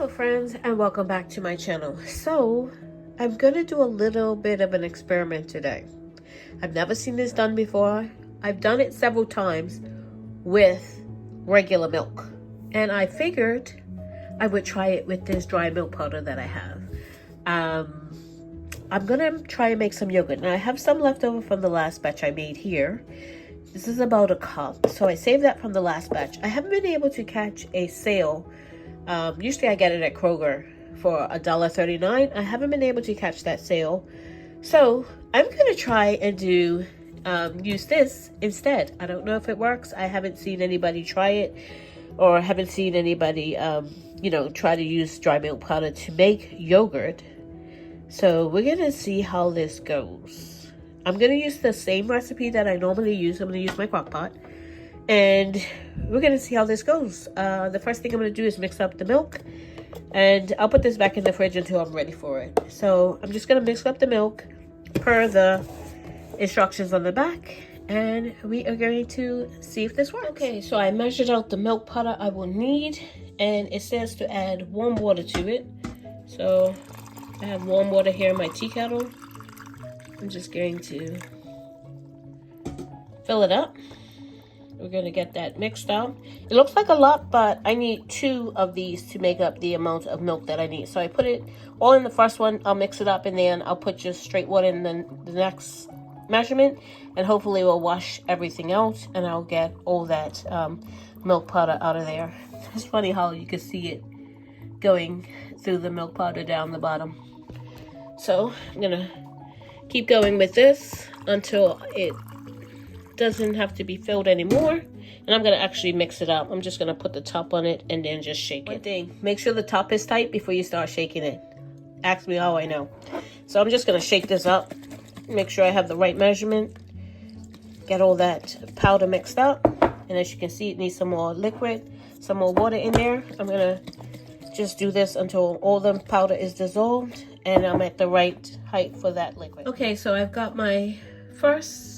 Hello friends, and welcome back to my channel. So I'm gonna do a little bit of an experiment today. I've never seen this done before. I've done it several times with regular milk, and I figured I would try it with this dry milk powder that I have. I'm gonna try and make some yogurt. Now I have some left over from the last batch I made here. This is about a cup, so I saved that from the last batch. I haven't been able to catch a sale. Usually I get it at Kroger for $1.39. I haven't been able to catch that sale. So I'm going to try and use this instead. I don't know if it works. I haven't seen anybody try it, or haven't seen anybody, try to use dry milk powder to make yogurt. So we're going to see how this goes. I'm going to use the same recipe that I normally use. I'm going to use my Crockpot. And we're going to see how this goes. The first thing I'm going to do is mix up the milk. And I'll put this back in the fridge until I'm ready for it. So I'm just going to mix up the milk per the instructions on the back. And we are going to see if this works. Okay, so I measured out the milk powder I will need. And it says to add warm water to it. So I have warm water here in my tea kettle. I'm just going to fill it up. We're going to get that mixed up. It looks like a lot, but I need 2 of these to make up the amount of milk that I need. So I put it all in the first one. I'll mix it up, and then I'll put just straight water in the next measurement. And hopefully we'll wash everything out, and I'll get all that milk powder out of there. It's funny how you can see it going through the milk powder down the bottom. So I'm going to keep going with this until it doesn't have to be filled anymore. And I'm gonna actually mix it up. I'm just gonna put the top on it and then just shake it. One thing, make sure the top is tight before you start shaking it. Ask me how I know. So I'm just gonna shake this up, make sure I have the right measurement, get all that powder mixed up. And as you can see, it needs some more liquid, some more water in there. I'm gonna just do this until all the powder is dissolved and I'm at the right height for that liquid. Okay, so I've got my first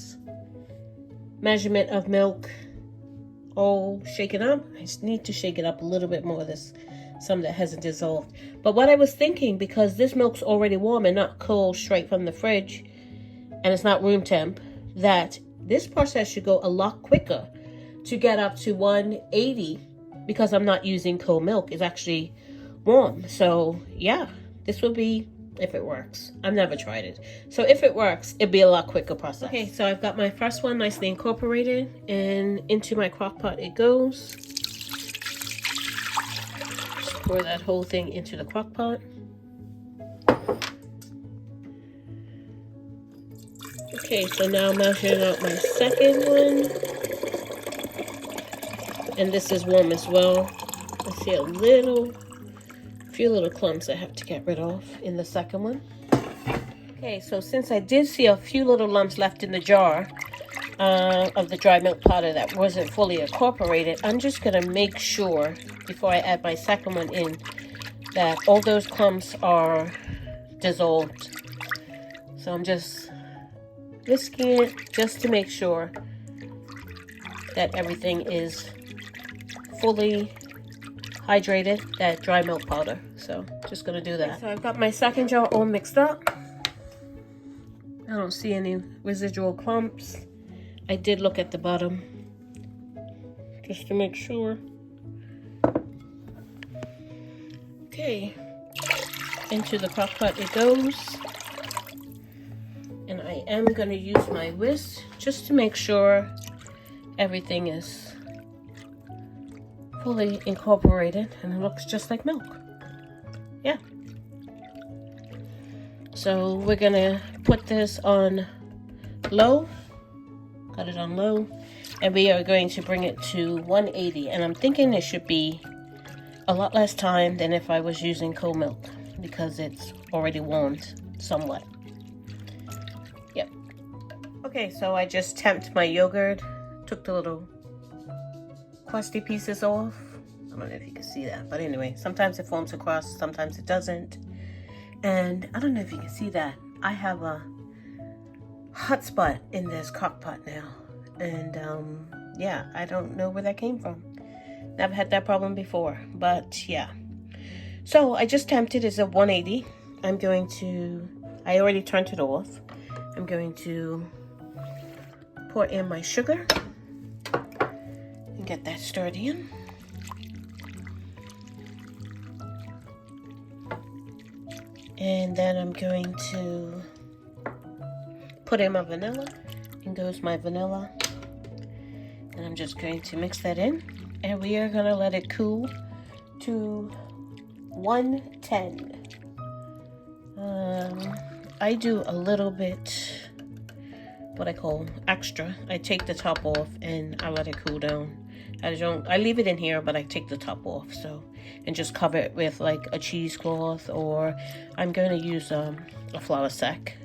measurement of milk all shaken up. I just need to shake it up a little bit more. There's some that hasn't dissolved. But what I was thinking, because this milk's already warm and not cold straight from the fridge, and it's not room temp, that this process should go a lot quicker to get up to 180 because I'm not using cold milk. It's actually warm. So yeah, this will be, if it works. I've never tried it. So if it works, it'd be a lot quicker process. Okay, so I've got my first one nicely incorporated, and into my crock pot it goes. Just pour that whole thing into the crock pot. Okay, so now I'm measuring out my second one. And this is warm as well. I see a few little clumps I have to get rid of in the second one. Okay, so since I did see a few little lumps left in the jar of the dry milk powder that wasn't fully incorporated, I'm just gonna make sure before I add my second one in that all those clumps are dissolved. So I'm just whisking it just to make sure that everything is fully hydrated, that dry milk powder. So just gonna do that. So I've got my second jar all mixed up. I don't see any residual clumps. I did look at the bottom just to make sure. Okay, into the crock pot it goes. And I am gonna use my whisk just to make sure everything is fully incorporated, and it looks just like milk. Yeah. So we're gonna put this on low, got it on low, and we are going to bring it to 180. And I'm thinking it should be a lot less time than if I was using cold milk because it's already warmed somewhat. Yep. Okay, so I just temped my yogurt, took the little crusty pieces off. I don't know if you can see that, but anyway, sometimes it forms a crust, sometimes it doesn't. And I don't know if you can see that. I have a hot spot in this crock pot now. And yeah, I don't know where that came from. Never had that problem before, but yeah. So I just temped it. It's a 180. I already turned it off. I'm going to pour in my sugar and get that stirred in. And then I'm going to put in my vanilla. And goes my vanilla. And I'm just going to mix that in. And we are going to let it cool to 110. I do a little bit, what I call extra. I take the top off and I let it cool down. I leave it in here, but I take the top off, so, and just cover it with like a cheesecloth, or I'm going to use a flour sack.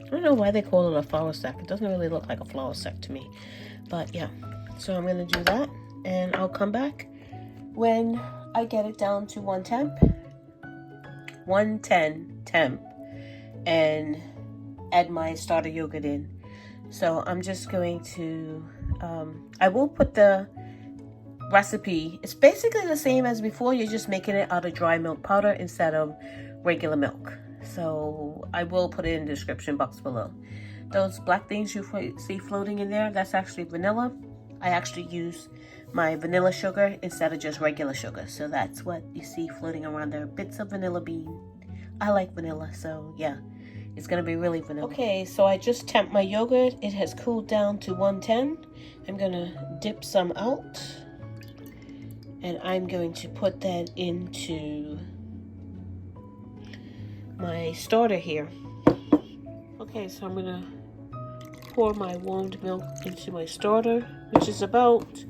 I don't know why they call it a flour sack. It doesn't really look like a flour sack to me, but yeah. So I'm going to do that, and I'll come back when I get it down to 110 temp, and add my starter yogurt in. So I'm just going to, I will put the recipe. It's basically the same as before. You're just making it out of dry milk powder instead of regular milk. So I will put it in the description box below. Those black things you see floating in there, that's actually vanilla. I actually use my vanilla sugar instead of just regular sugar. So that's what you see floating around there. Bits of vanilla bean. I like vanilla, so yeah. It's going to be really vanilla. Okay, so I just temped my yogurt. It has cooled down to 110. I'm going to dip some out. And I'm going to put that into my starter here. Okay, so I'm going to pour my warmed milk into my starter, which is about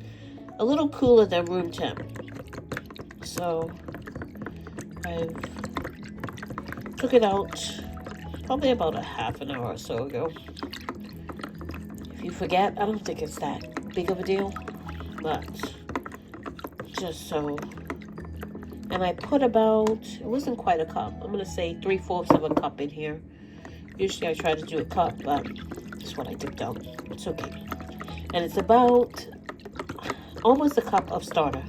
a little cooler than room temp. So I've took it out probably about a half an hour or so ago. If you forget, I don't think it's that big of a deal, but just so. And I put about, it wasn't quite a cup, I'm going to say 3/4 of a cup in here. Usually I try to do a cup, but that's what I dipped out. It's okay. And it's about almost a cup of starter.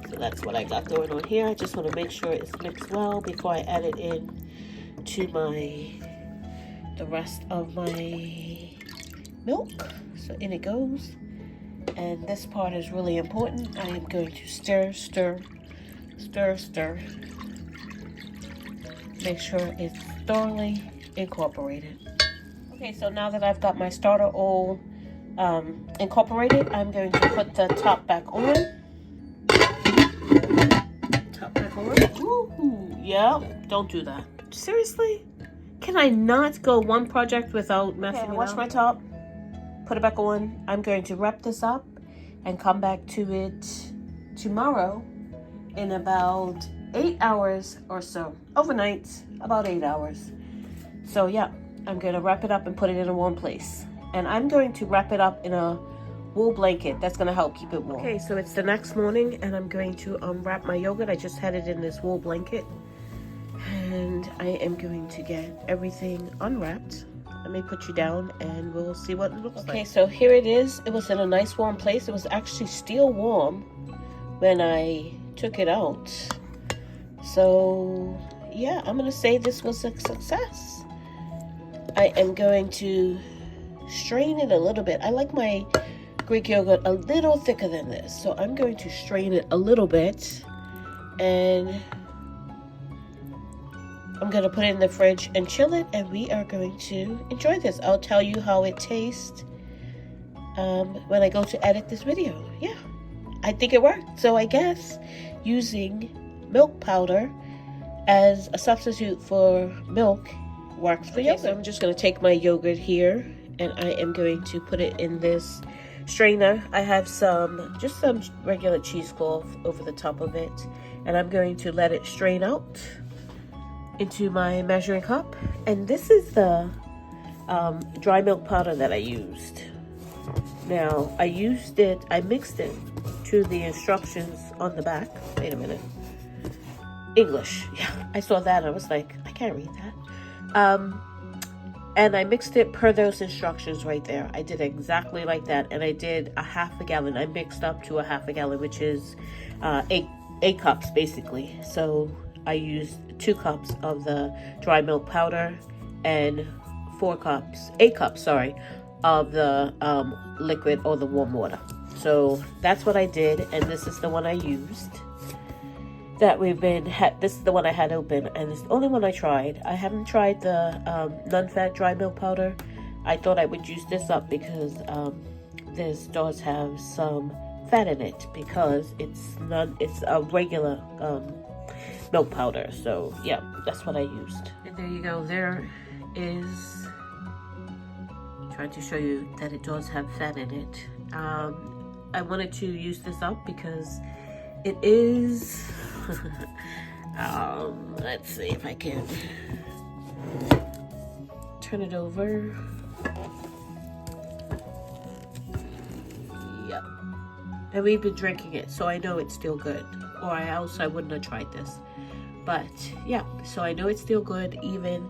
So that's what I got going on here. I just want to make sure it's mixed well before I add it in to the rest of my milk. So in it goes. And this part is really important. I am going to stir, stir, stir, stir. Make sure it's thoroughly incorporated. Okay, so now that I've got my starter all incorporated, I'm going to put the top back on. Top back on. Woohoo! Yeah, don't do that. Seriously? Can I not go one project without messing it up? Wash my top. Put it back on. I'm going to wrap this up and come back to it tomorrow in about 8 hours or so. Overnight, about 8 hours. So yeah, I'm going to wrap it up and put it in a warm place. And I'm going to wrap it up in a wool blanket. That's going to help keep it warm. Okay, so it's the next morning and I'm going to unwrap my yogurt. I just had it in this wool blanket. And I am going to get everything unwrapped. Let me put you down and we'll see what it looks like. Okay, so here it is. It was in a nice warm place. It was actually still warm when I took it out. So yeah, I'm going to say this was a success. I am going to strain it a little bit. I like my Greek yogurt a little thicker than this. So I'm going to strain it a little bit. And I'm going to put it in the fridge and chill it, and we are going to enjoy this. I'll tell you how it tastes when I go to edit this video. Yeah, I think it worked. So I guess using milk powder as a substitute for milk works for yogurt. So I'm just going to take my yogurt here, and I am going to put it in this strainer. I have just some regular cheesecloth over the top of it, and I'm going to let it strain out into my measuring cup. And this is the dry milk powder that I used. Now I mixed it to the instructions on the back. Wait a minute. English. Yeah, I saw that. I was like, I can't read that. And I mixed it per those instructions right there. I did exactly like that. And I did a half a gallon. I mixed up to a half a gallon, which is 8 8 cups basically. So I used 2 cups of the dry milk powder and 8 cups, sorry, of the liquid or the warm water. So that's what I did, and this is the one I used. This is the one I had open, and it's the only one I tried. I haven't tried the non-fat dry milk powder. I thought I would use this up because this does have some fat in it because it's a regular milk powder. So yeah, that's what I used. And there you go. There is, trying to show you that it does have fat in it. I wanted to use this up because it is let's see if I can turn it over. Yep. And we've been drinking it, so I know it's still good, or else I wouldn't have tried this. But yeah, so I know it's still good even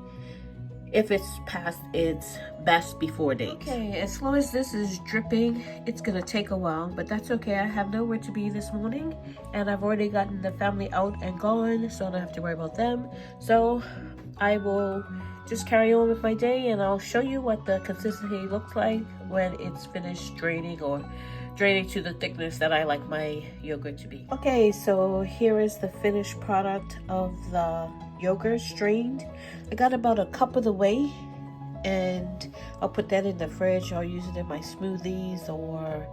if it's past its best before date. Okay, as long as this is dripping, it's gonna take a while, but that's okay. I have nowhere to be this morning, and I've already gotten the family out and gone, so I don't have to worry about them. So I will just carry on with my day, and I'll show you what the consistency looks like when it's finished draining, or draining to the thickness that I like my yogurt to be. Okay, so here is the finished product of the yogurt strained. I got about a cup of the way, and I'll put that in the fridge. I'll use it in my smoothies, or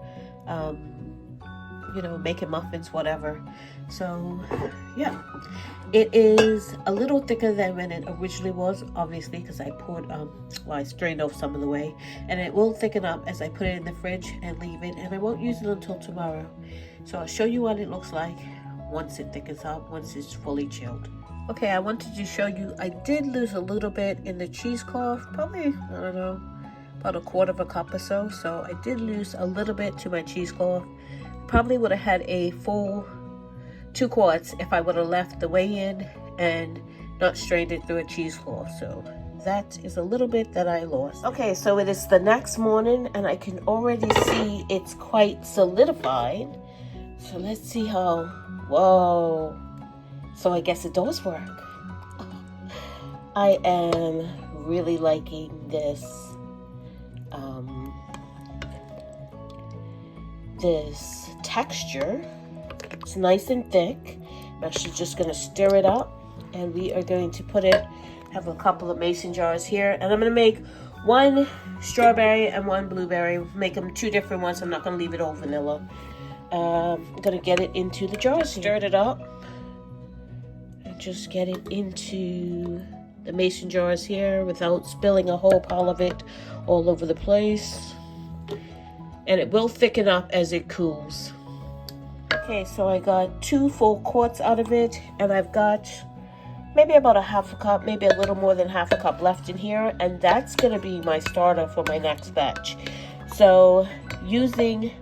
you know, making muffins, whatever. So yeah, it is a little thicker than when it originally was, obviously, because I poured I strained off some of the way, and it will thicken up as I put it in the fridge and leave it, and I won't use it until tomorrow. So I'll show you what it looks like once it thickens up, once it's fully chilled. Okay, I wanted to show you, I did lose a little bit in the cheesecloth, probably, I don't know, about a quarter of a cup or so. So I did lose a little bit to my cheesecloth. Probably would have had a full 2 quarts if I would have left the whey in and not strained it through a cheesecloth. So that is a little bit that I lost. Okay, so it is the next morning, and I can already see it's quite solidified. So let's see how, whoa. So I guess it does work. I am really liking this this texture. It's nice and thick. I'm actually just going to stir it up, and we are going to put it, have a couple of mason jars here, and I'm going to make 1 strawberry and 1 blueberry. Make them 2 different ones. I'm not going to leave it all vanilla. I'm going to get it into the jars, stir it up. Just get it into the mason jars here without spilling a whole pile of it all over the place. And it will thicken up as it cools. Okay, so I got 2 full quarts out of it, and I've got maybe about a half a cup, maybe a little more than half a cup left in here, and that's gonna be my starter for my next batch. So using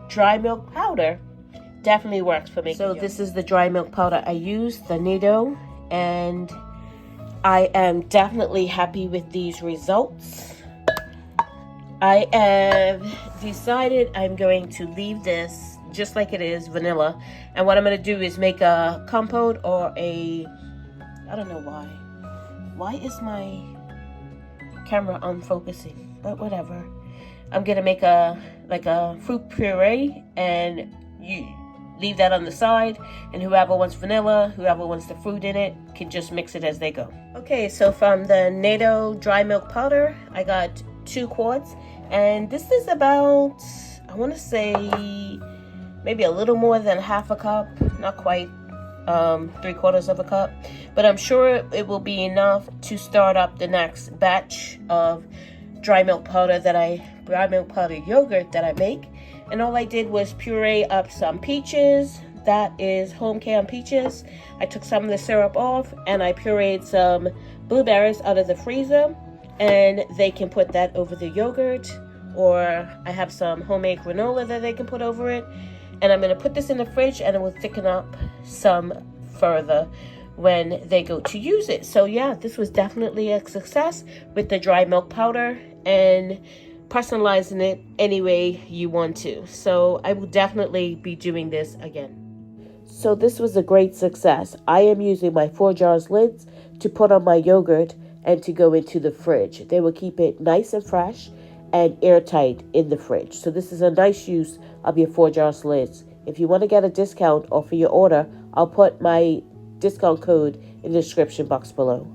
dry milk powder definitely works for me. So this is the dry milk powder I used, the Nido, and I am definitely happy with these results. I have decided I'm going to leave this just like it is, vanilla, and what I'm going to do is make a compote or I don't know why is my camera unfocusing, but whatever. I'm going to make a fruit puree, and you leave that on the side, and whoever wants vanilla, whoever wants the fruit in it, can just mix it as they go. Okay, so from the NATO dry milk powder, I got 2 quarts, and this is about, I want to say, maybe a little more than half a cup, not quite 3/4 of a cup, but I'm sure it will be enough to start up the next batch of dry milk powder yogurt that I make. And all I did was puree up some peaches. That is home canned peaches. I took some of the syrup off, and I pureed some blueberries out of the freezer, and they can put that over the yogurt, or I have some homemade granola that they can put over it. And I'm going to put this in the fridge, and it will thicken up some further when they go to use it. So yeah, this was definitely a success with the dry milk powder, and personalizing it any way you want to. So I will definitely be doing this again. So this was a great success. I am using my 4 jars lids to put on my yogurt and to go into the fridge. They will keep it nice and fresh and airtight in the fridge. So this is a nice use of your 4 jars lids. If you want to get a discount off of your order, I'll put my discount code in the description box below.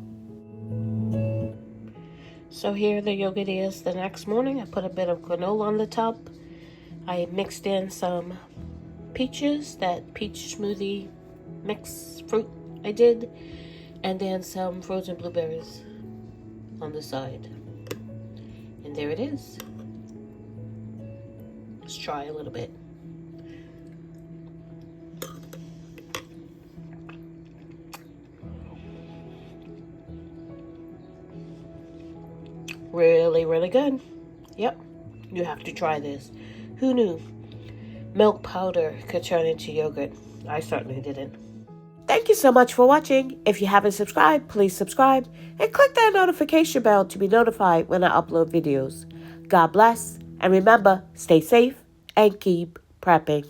So here the yogurt is the next morning. I put a bit of granola on the top. I mixed in some peaches, that peach smoothie mix fruit I did, and then some frozen blueberries on the side. And there it is. Let's try a little bit. Really, really good. Yep, you have to try this. Who knew milk powder could turn into yogurt? I certainly didn't. Thank you so much for watching. If you haven't subscribed, please subscribe and click that notification bell to be notified when I upload videos. God bless, and remember, stay safe and keep prepping.